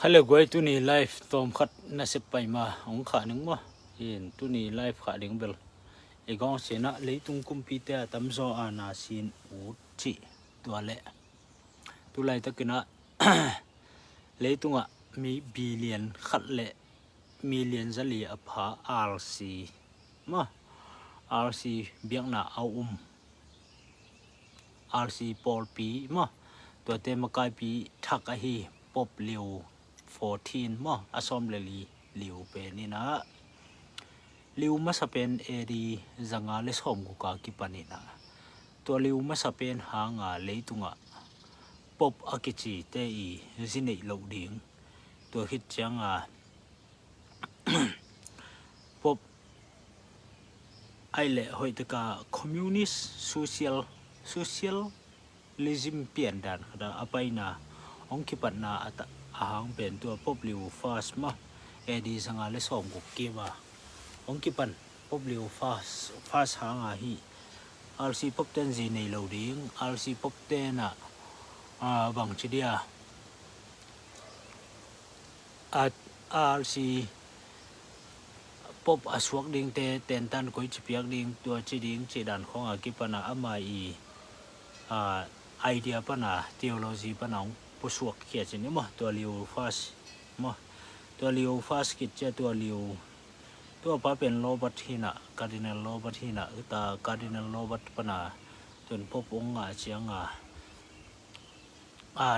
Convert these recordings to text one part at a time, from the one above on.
Hello, guys. Tu ni live tom khat na se pai ma ong kha ning ma in tu ni live kha ding bel e gong se na le tung kum pi te tam zo ana sin u chi tu ale tu lai ta kina le tunga mi billion khat le million zali a pha rc ma rc biang na au rc pol pi ma to te makai pi thak a hi pop liu 14 mo asom le liu pe ni na liu ma sa pen eri zanga le som ku ka ki panina to liu ma sa pen ha nga leitunga pop akichi te I zinei lo ding to hit changa pop ai le hoi te ka communist socialism pian dan da apai na ong ki pan na ata ahang pen to pop liu fast ma edi zanga le som ku ki wa ong ki pan pop liu fast ha nga hi rc pop ten zi nei lo ding rc pop ten na bang chi dia at rc pop aswak ding te ten tan koi chi piak ding to chi ding chi dan khong a ki pana ama I idea pana theology pana pusuak kia chi ni mo to liu fast mo to liu fast kit che to liu to pa pen lo bat hina cardinal lo bat hina ta cardinal lo bat pana ton pop ong a chianga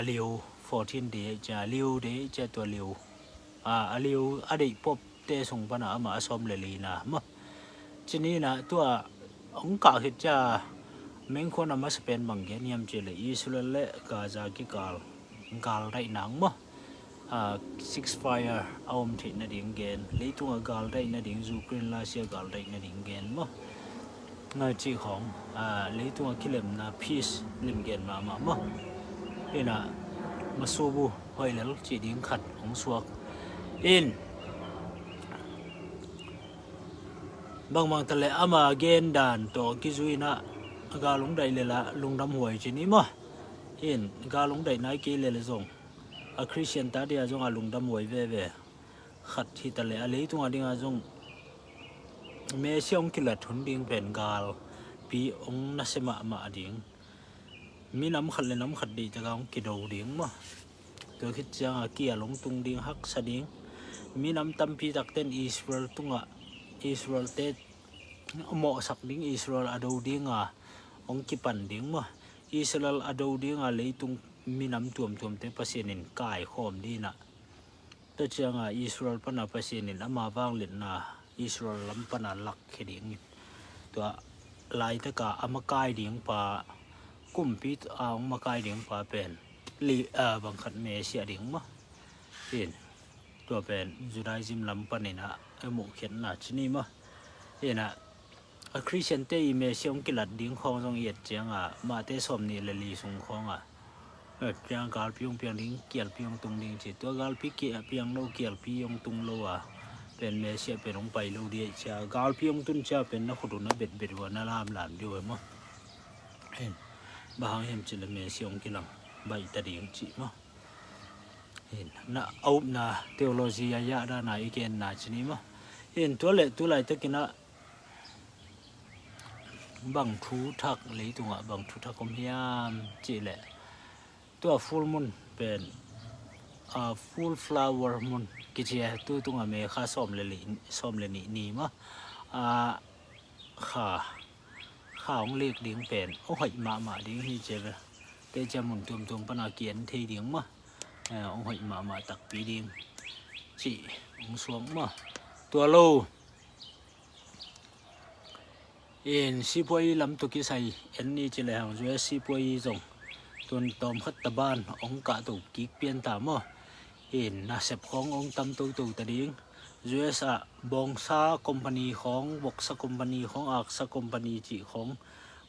liu 14 day cha liu de cha to liu liu adei pop te song pana ama asom le li na mo chini na to ong ka hit cha meng khona mas pen bang gen yam che le Israel le Gaza ki gal dai nang mo six fire aum thi na ding gen leitunga gal dai na ding Ukraine la sia gal dai na ding gen mo nga chi khong leitunga kilem na peace lim gen ma mo ina masubu hoilel chi ding khat ong suak in bang tale ama gen dan to kizuina galung dai le la lungdam huai chi ni mo in galung dai nai ki le le zong a christian ta dia zong a lungdam huai ve khat hi tale a leitunga dinga zong me siong kila thun ding pen gal pi ong na sema ma ding mi nam khat le nam khat di ta gang ki do ding mo to khit chang a ki along tung ding hak sa ding mi nam tam pi tak ten Israel tunga Israel te mo sak ding Israel ado ding ong ki pan ding mo Israel ado ding leitung mi nam tuam te pasienin kai khom di na to chang Israel pana pasienin ama wang len na Israel lam pana lak kheding to lai ta ka amakai ding pa kumpit ang makai ding pa pen li bang khat me sia ding ma in to pen Judaism lam panina emu khen na chini ma ina a Christian te me siong kilat ding khong jong yet chang ma te som ni le li sung khong chang gal piong piang ding kial piong tung ding chi to gal pi ki piang lo kial piong tung lo pen me sia pen ong pai lo dia cha gal piong tun cha pen na khudu na bet wa na lam di mo en bahang hem chile me siong kilang bai ta ding chi mo en na au na theology ya da na igen na chini mo en to le tu lai ta kina bang thu thak le tunga bang thu thak kom hiam chi le to full moon pen full flower moon ki che tu tunga me kha som le ni ma kha ong lek ding pen o hoi ma ding hi che te cha mun tum pana kien the ding ma ong hoi ma tak pi ding chi ong suang ma to lo in sipoi lam to ki sai en ni che le hang ju sipoi zong tun tom khat ta ban ong ka to ki pian ta mo in na sep khong ong tam to ta ding US bong sa company khong bok sa company khong ak sa company chi khong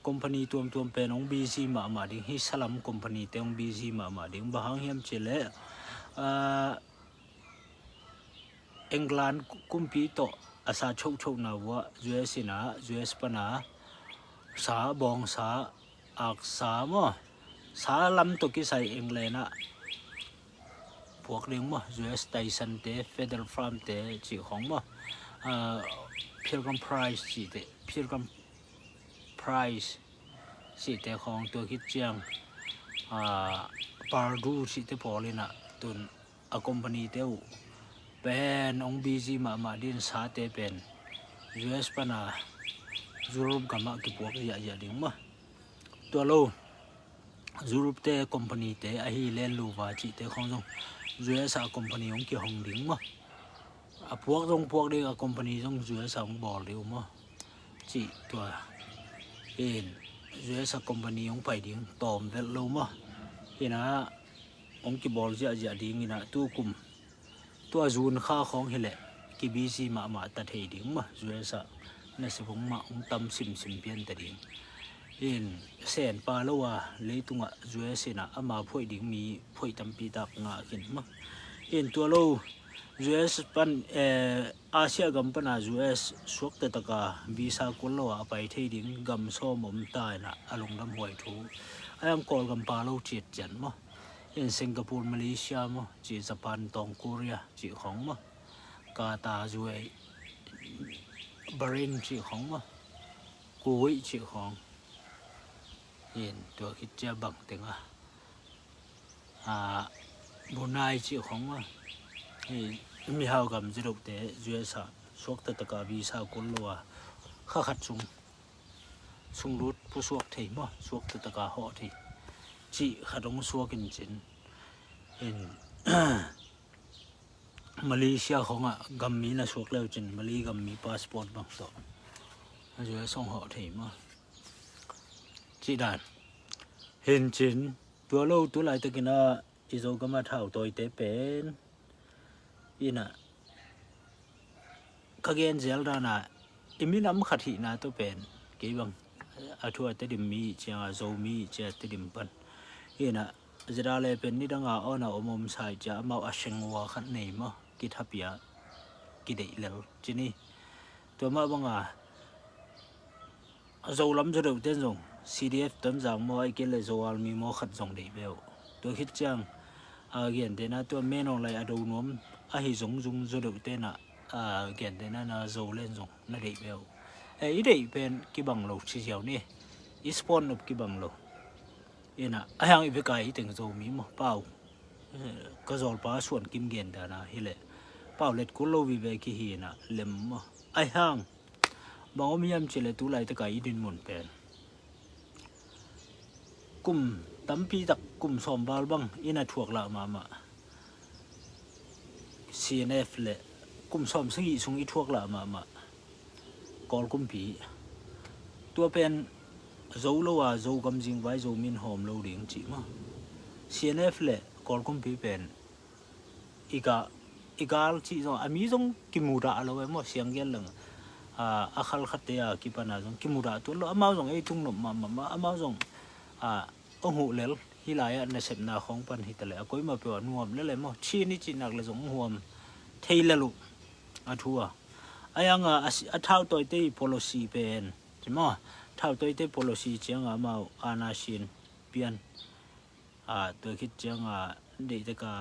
company tuam pen ong busy ma ding hi salam company te ong busy ma ding bahang hiam chele England kumpi to asa chou na wa US pana sa bong sa ak sa mo sa lam to ki sai England พวกเรื่องมั้ง US Station เตะ Federal Farm เตะจีของมั้งPilgrim Price จีเตะ Pilgrim Price จีเตะของตัวคิดเจียงPardue จีเตะพอเลยนะตุนcompany เตะเป็นองค์ BG มาดินสาเตะเป็น US ปนะยุโรปกับมากี่พวกอย่าดิ้งมั้งตัวโลยุโรปเตะ company เตะไอ้เล่นลูว่าจีเตะของจง US company องกี่ห้องดิ้งมั้งพวกเด็ก company จง US องบอลเดียวมั้งจีตัวUS company องไปดิ้งตอมเวลลูมั้งนะองกี่บอลจะดิ้งนะตัวจูนค่าของเฮเล่กี่บีซีมาตัดให้ดิ้งมั้ง US นั่นสิผมมาองตำซิมเปียนตัดดิ้งเส้นปลาแล้วว่าเลยตุงUS นะมาพ่อยดิ้งมีพ่อยตำปีตักงาขึ้นมั้งตัวเรา US ปันอาเซียกัมปนา US สวกตะกาวีซ่าคนเราไปที่ดิ้งกัมซ้อมตายนะอารมณ์ดำหวยทูไอ้ยังกอลกัมปาเราจีดจันมั้งสิงคโปร์มาเลเซียมั้งจีญี่ปุ่นตองเกาหลีจีของมั้งกาตาร์ด้วยบาห์เรนจีของมั้งกุวตจีของตัวคิดจะบังถึงบรูไนจีของมั้งมีฮาวกัมจิโรเตะ US สวกตะกาวีซ่าคนเราข้าขัดซุงรูดผู้สวกที่มั้งสวกตะกาห่อที่จีขัดองสวกินจินมาเลเซียของกัมมีน่ะสวกแล้วจินมาเลกัมมีพาสปอร์ตบางตัวUS ส่งห่อที่มั้งจีด่านเห็นจินตัวเราตัวไหลตะกินอิโซก็มาเท่าตัวเตเป็นน่ะข้าเกณฑ์เจลดานะมีน้ำขัดหินะตัวเป็นกี่บังทัวร์ติดมีเจ้าโซมีเจ้าติดปันน่ะจะได้เลยเป็นนี่ดังอ้อนมุมสายจะมาอาชิงวัวขัดนี่มั้งกิทับยากิเดลล์จีนี่ตัวมาบังโซล้ำจะเดือดเต้นส่ง CDF ต้นจากมัวไอ้เกลโซอัลมีมัวขัดส่งเดียวตัวคิดจังเกี่ยนเต้นตัวเมนองไลอดูนวมหิจงจะเดือดเต้นเกี่ยนเต้นโซเล่นส่งนั่นเดียวอีเดียเป็นกี่บังโลชิเชียวนี่อีสปอนน์กี่บังโลน่ะยังอีกไกลถึงโซมีมั้งเปล่าก็จะป้าส่วนกิมเกนดานะฮิเล่เปล่าเล็ดกุโลวิเวกิฮีน่ะเล็มมั้งยังบางว่ามียามเจริญตุไลตะไกดินมุนเป็นกุมตั้มปีตักกุมสอมบาลบังน่ะถ่วงละมา CNF เล่กุมสอมซึ่งส่งถ่วงละมากอลกุมปีตัวเป็นโจโลว่าโจกำจิงไว้โจมินหอมโลดิ้งจีมั้ง CNF เล่กอลกุมปีเป็นอีกาลจีจงมีจงกิมูระเราไว้มั้งเสียงเงี้ยหลังขัลขัดเตียกี่ปนาจงกิมูระตัวเราอามาจงทุ่งหนุ่มมาอามาจงหูเลี้ยฮิลายในเสพนาของปันฮิตเลยก็มาเปลี่ยนหัวเลยเลยมั้งชีนี่จีนักเลยจงหัวเทเลลุทัวยังเท่าตัวที่ policy เป็นใช่ไหมเท่าตัวที่ policy เจ้ามาอาณาชินเปลี่ยนตัวคิดเจ้าเด็กแต่ก็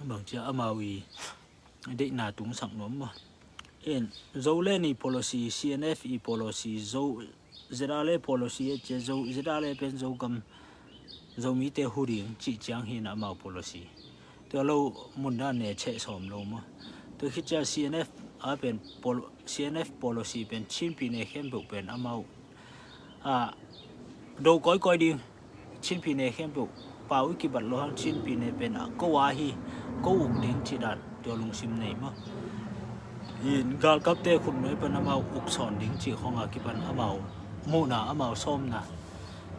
บางเจ้ามาวีเด็กนาตุงสังนมโจเล่นี่ policy CNF policy โจจะได้เลย policy เจ้าจะได้เลยเป็นโจกำโจมีแต่หูดิ่งจีจังหินมา policy ตัวเรามุนด้านเนี่ยเชะสมลงมั้งตัวคิดจะ CNF เป็น CNF policy เป็นชิ้นปีในเข้มบุกเป็นดูก้อยดิ่งชิ้นปีในเข้มบุกป่าวกิบัตรโลหังชิ้นปีในเป็นก็ว่าฮีก็อุกดิ่งจีดันตัวลุงซิมในมั้งการกับเตะคุณไม่เป็นอุกสอนดิ่งจีของกิบันมูนาส้มนะ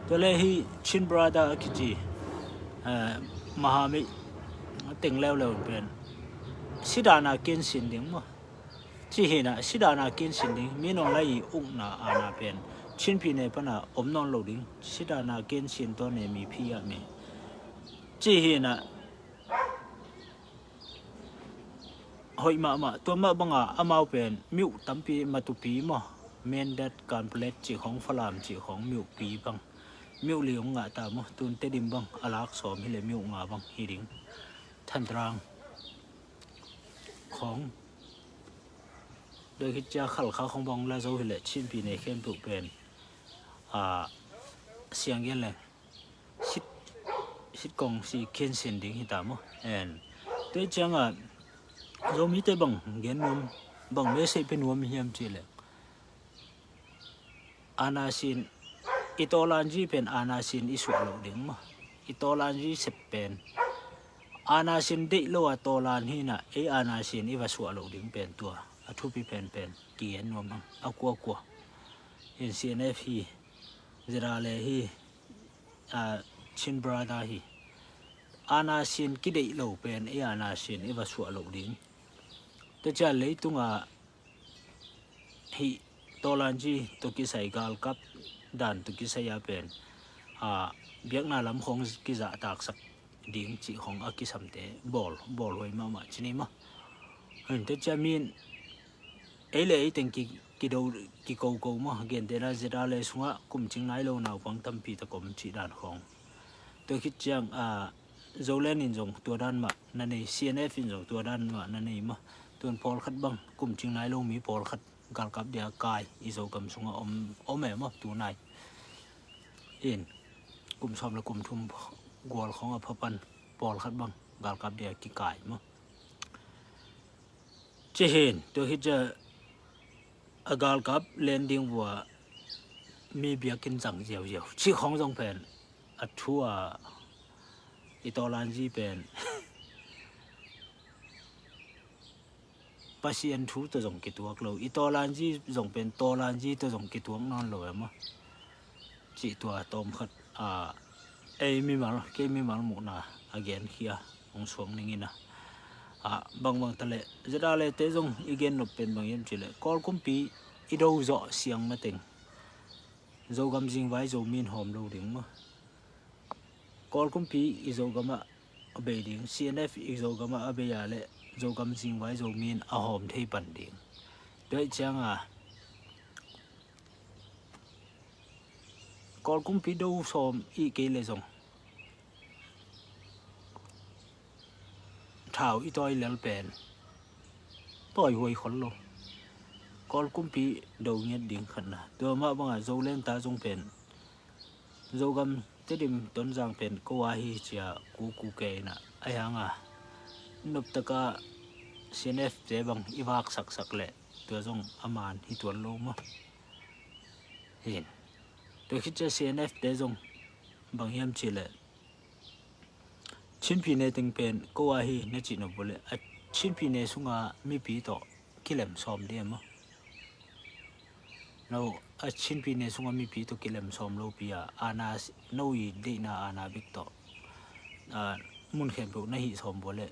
ตัวเลยฮีชินบราดากิจีมหามิติงเร็วเป็นสิดานาเกณฑ์สินดิ่งมั้งจีเห็นสิดานาเกณฑ์สินดิ่งมีน้องไล่อุกนาอาณาเป็นชิ้นปีในปนะนอนโลดิ่งสิดานาเกณฑ์สินตัวเนี่ยมีพี่มีจีเห็นหอยมาตัวมาบังมาเป็นมิวตั้มปีมาตุปีมั้งเมนดัดการเปลี่ยนจีของฝรั่งจีของมิวปีบัง มิวเลี้ยงงะตามตุนเตดิมบังอลักสอมให้เลยมิวงาบังฮีดิงทันตรางของโดยคิดจะขัลเขาของบังลาโซให้เลยชินปีในเข้มปุเป็นเสียงเย็นเลยชิดกองสีเคนเซนดิ้งฮิตามตัวจังเรามีแต่บังเงินนวมบังไม่ใช่เป็นนวมเฮียมจีเลยอาณาสินอิตอลันจีเป็นอาณาสินอิสวาลดิ้งมั้อิตอลันจีเสพเป็นอาณาสินเดโลอัตอลันฮีน่ะอาณาสินอิวาสวาลดิ้งเป็นตัวทุบีเป็นเกียนนวมเอากัวเห็นเซียนเอฟฮีเจราเลฮีชินบราดาฮีอาณาสินกิเดโลเป็นอาณาสินอิวาสวาลดิ้งแต่จะเลยตุงฮีตอลันจีตุกิไซกาลกับดันตุกิไซยาเป็นเบียกนาลำของกิจตากสักดิ้งจีของอากิสัมเตบอลไว้มาชนิมะเห็นแต่จะมีเลยตั้งกิโดกิโกมาเกินเดน่าจะได้เลยสุงะกุมจิงไนโลนาวฟังตั้มปีตะกมจีดานของตัวคิดจังโจเลนินจงตัวด้านมานั่นเอง CNF อินจงตัวด้านมานั่นเองมาตัวพอลขัดบังกุมจิงไนโลมีพอลขัดกาลกับเดียกายอิโซกัมสุงะอมแม่มาตัวนายกุมซ้อมและกุมทุ่มกวลของพปันพอลขัดบังกาลกับเดียกิกายมาจะเห็นตัวคิดจะกาลกับเลนดิ้งวัวมีเบียกินจังเจียวชี้ของจงเป็นทัวอิตอลันจีเป็นปัสยันทูตัวจงกิตัวกลัวอิตอลันจีจงเป็นตอลันจีตัวจงกิตัวนอนเลยมั้งจีตัวตอมขัดมีมันหมุนาอาเกนเขียองสวงนี่นะบางทะเลจะได้เลยเตจงอีเกนนบเป็นบางยามจีเลยกอลกุมปีอีดูจ่อเสียงมาติงโจกำจิงไว้โจมีนหอมโลดิ้งมั้งกอลกุมปีอีโจกำมาเบดิ้ง CNF อีโจกำมาเบียเลยโจกำจิงไว้โจมีนหอมเทปันดิ้งโดยจังกอลกุมปีดูสอมอีเกเลยจงเท้าอีตัวอีเลี้ยเป็นต่อยหวยคนโลกอลกุมปีดูเงี้ยดิ้งขันนะตัวมาบางโจเล่นตาจงเป็นโจกำที่ดิมต้นจางเป็นก็ว่าฮีเจียกูเกน่ะไอ้ยังนบตะกะ CNF เจ๊บังอีวากสักแหละตัวจงอามานที่ตัวโลมะเห็นตัวคิดจะ CNF เจ๊จงบางยามจีเลยชินพีเนติงเป็นก็ว่าฮีนจินบุเลยชินพีเนสุงามีปีต่อกิเลมซอมเดียมะเราชินพีเนสุงามีปีต่อกิเลมซอมโลปีอาณาโนยีเดนาอาณาบิกต่อมุนเข้มปุกนหิซอมบุเลย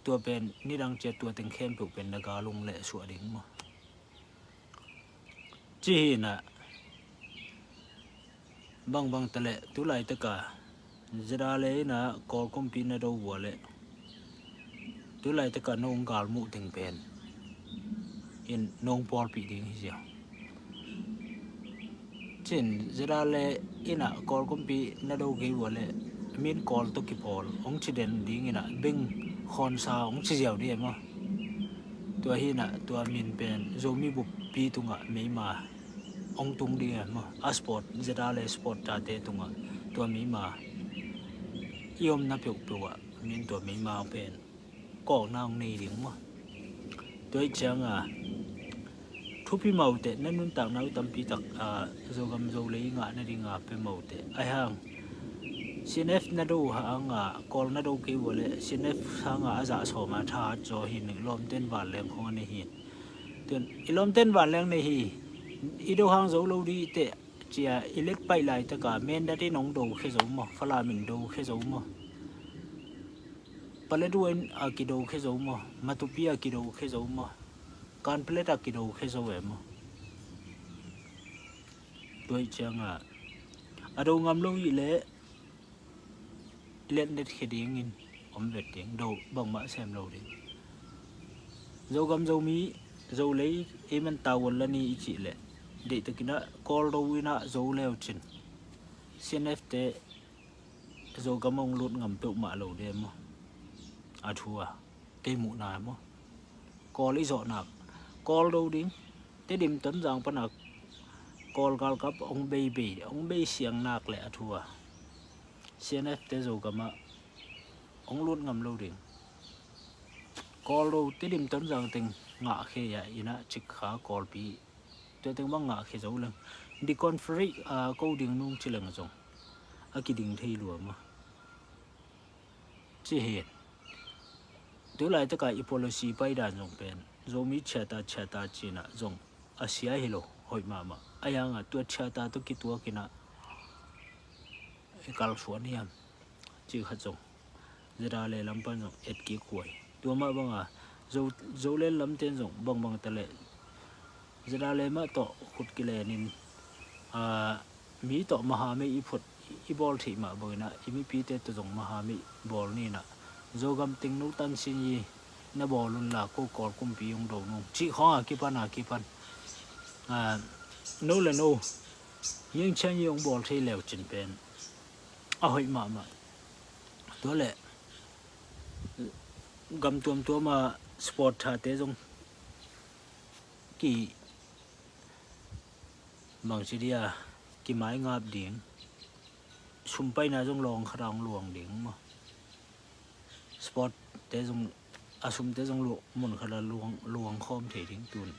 ตัวเป็นนี่ดังเจตัวเต็งเข้มปุกเป็นนกาลงเละสวดิ้งมะจีน่ะบางตะเละตุไลตะกาจะได้เลยนะกอลกุมปีนาดูวัวเลยตุไลตะกานงกาลมุถึงเป็นนงปอลปีดิ้งเสียวเช่นจะได้เลยนะกอลกุมปีนาดูเกี่ยวเลยมีนกอลตุกิปอลองชิเดนดิ้งนะบิงคอนซาองชิเจียวเดียมั้งตัวตัวมีนเป็นโจมีบุปปีตุงไม่มาองตุงเดียมั้งสปอร์ตจะได้เลยสปอร์ตจ่าเตตุงตัวไม่มายอมนับผิวมีนตัวไม่มาเป็นก่อนางนี่ดิ้งมั้งตัวจังทุพีเมาเตนั่นนุ่นต่างน้าตั้มปีตักโจกำโจเลยงะนั่นดิ้งเป็นเมาเตไอ้ห่างCNF นาดูห่างกอลนาดูกี่วัวเลย CNF ห่างอาจจะสอมาท้าจอหินหนึ่งลมเต้นหวานแรงของในหินเตือนลมเต้นหวานแรงในหินอีดูห่างโจลูดีเตะเจียอิเล็กไปไหลตะกาเมนได้ที่น้องดูแค่โจมฟลามิงดูแค่โจมปลาดูเอ็นกิดูแค่โจมมาตุปีกิดูแค่โจมการเพลดกิดูแค่โจมด้วยจังดูงามลูกอีเล่เล่นเด็ดแค่ดิ้งอินเวทดิ้งดูบังมาแซมเราดิโจกำโจมีโจเลยมันตาวันละนี่อีจีเล่เด็กตะกี้นะกอลดูวินะโจเลวจิน CNF เตโจกำมงลุดงำเปิลมาโลเดมอาทัวเกมุนายมกอลิโซนักกอลดูดิ้งเตดิมต้นจางปนักกอลกัลกับองเบบีองเบเสียงนักแหละอาทัว CNF เตโจกำมาองลุดงำโลดิ้งกอลดูเตดิมต้นจางติงงะเขียอินะจิกขากอลปีตัวติงบังงะเขียโจเลงดิคอนฟรีกูดิ้งนุ่งชิเลงจงอากิดิ้งเทียรัวมาที่เหตุตัวไหลตะกายอีโพลิซีไปด่านจงเป็นโจมีเชตาจีน่ะจงอาเซียฮิโลหอยมาอายังตัวเชตาตุกิตัวกินะกัลสวนเนี่ยจีขัดจงจะได้เลยลำพันจงเอ็ดกี่ขวยตัวมาบังโจเล่นลำเต้นจงบังตะเลจะได้เลยมาต่อขุดกิเลนินมีต่อมหาไม่อีพดอีบอลที่มาบ่อยนะอีมีปีเตตัวจงมหาไม่บอลนี่นะโจกำติงนุตันสินีนับบอลลุนละกูกอดกุมปียงโดนงจีข้อกี่ปันนู้นเลยนู้ยังเช่นยงบอลที่เหลวจินเป็นเอาให้มาตัวเละกำตัวมาสปอร์ตชาเตจงกี่บางทีเดียกี่ไม้งาบเดียงชุมไปนะจงลองครางหลวงเดียงมาสปอร์ตเตจงอาชุมเตจงหลวงมุนคราหลวงคอมเถิงตุน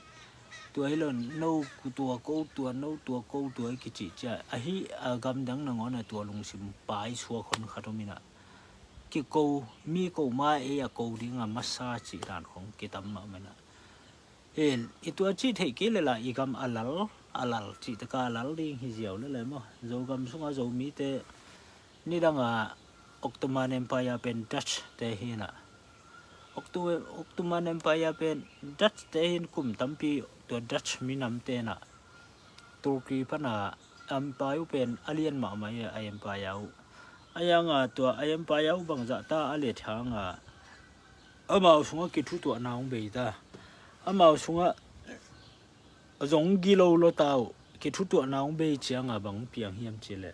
ตัวให้เล่นนู้ตัวกูตัวนู้ตัวกูตัวกิจิจะไอ้กำดังนังอ๋อตัวลงสิมปายชัวคนขาดมินะกิกูมีกูมากูดิ้งมาซาจิดานของกิตัมมาไม่นะอีตัวจีเทกิเลยล่ะอีกำอัลลัลจีตะกาอัลลัลดิ้งฮิเจียวเลยมั้งโจกำสุงอาโจมีเตนี่ดังออกตุมันเอ็มพายเป็นดัชเตหินะออกตุมันเอ็มพายเป็นดัชเตหินคุมตั้มปีตัวดัชมีน้ำเตนะตุรกีพันเอ็มพายเป็นอเลียนมาไม่เอ็มพายอายังตัวเอ็มพายบางจัตตาอเลียทางมาสุงกิทุตัวน้องเบต้ามาสุงจงกิโลโลตาวกิทุตัวน้องเบจียงบางเปียงเฮียมจิเล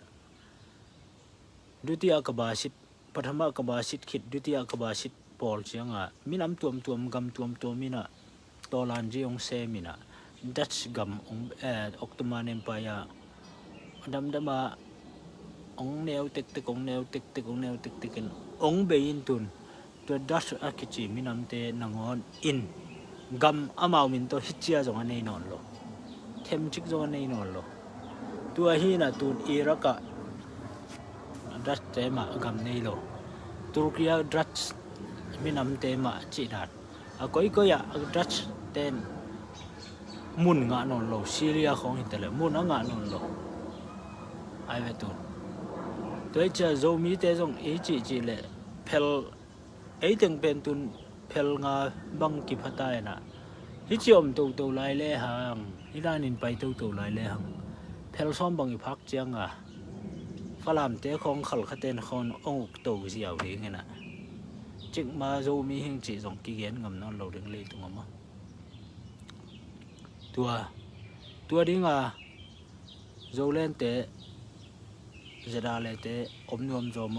ดุติยากบาสิตปฐมกบาสิตขิดดุติยากบาสิตปอลเชียงมีน้ำตัวกำตัวมินะตอลันจีองเซมินะดัชกำออกตุมันเอ็มพายดำมาองแนวติกองแนวติกกันองเบยินตุนตัวดัชอากิจิมีน้ำเตนังอนอินกำอามาวินตัวฮิจิอาจงอันนี้นอนโลเทมจิกจงอันนี้นอนโลตัวฮีน่ะตุนอิรักดัชเตมากำนี้โลตุรกีดัชมีน้ำเตมาจีดัดก็อยากดัชเตนมุนงานนอนโลซีเรียของอิตาลีมุนงานนอนโลไอเวตุนตัวจะโจมีเตจงจีเลเพลถึงเป็นตุนเพลงาบังกิพัตายนะฮิจิอมตัวไล่เล่หังฮิรานินไปตัวไล่เล่หังเพลซ้อมบังอีพักเจียงฝรั่งเตะของขัลขเตนคนองค์ตัวเสียวเองนะจึงมาโจมีหิงจีจงกิเกนงำนอนเราเรื่องเล่ตรงมั้งตัวดิ้งโจเล่นเตะจะได้เลยเตะอมนวมโจม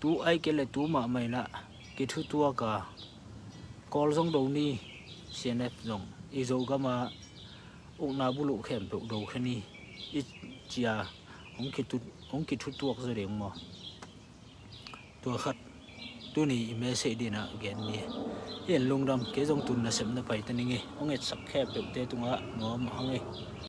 ตัวไอ้เกล็ดตัวมาไม่ละกิทุตัวกอลจงดูนี่เสียนเอฟจงอีโจก็มาอุกนาบุลุเข้มปุกดูแค่นี้อีจียองกิทุตัวก็จะเรียงมาตัวขัดตัวนี้เมสเซดีนะแกนนี่เห็นลุงดำเกจงตุนนะเสมนะไปตันนี่ไงองเอ็ดสักแค่เปิดเตะตรงนั้นน้อมหังไง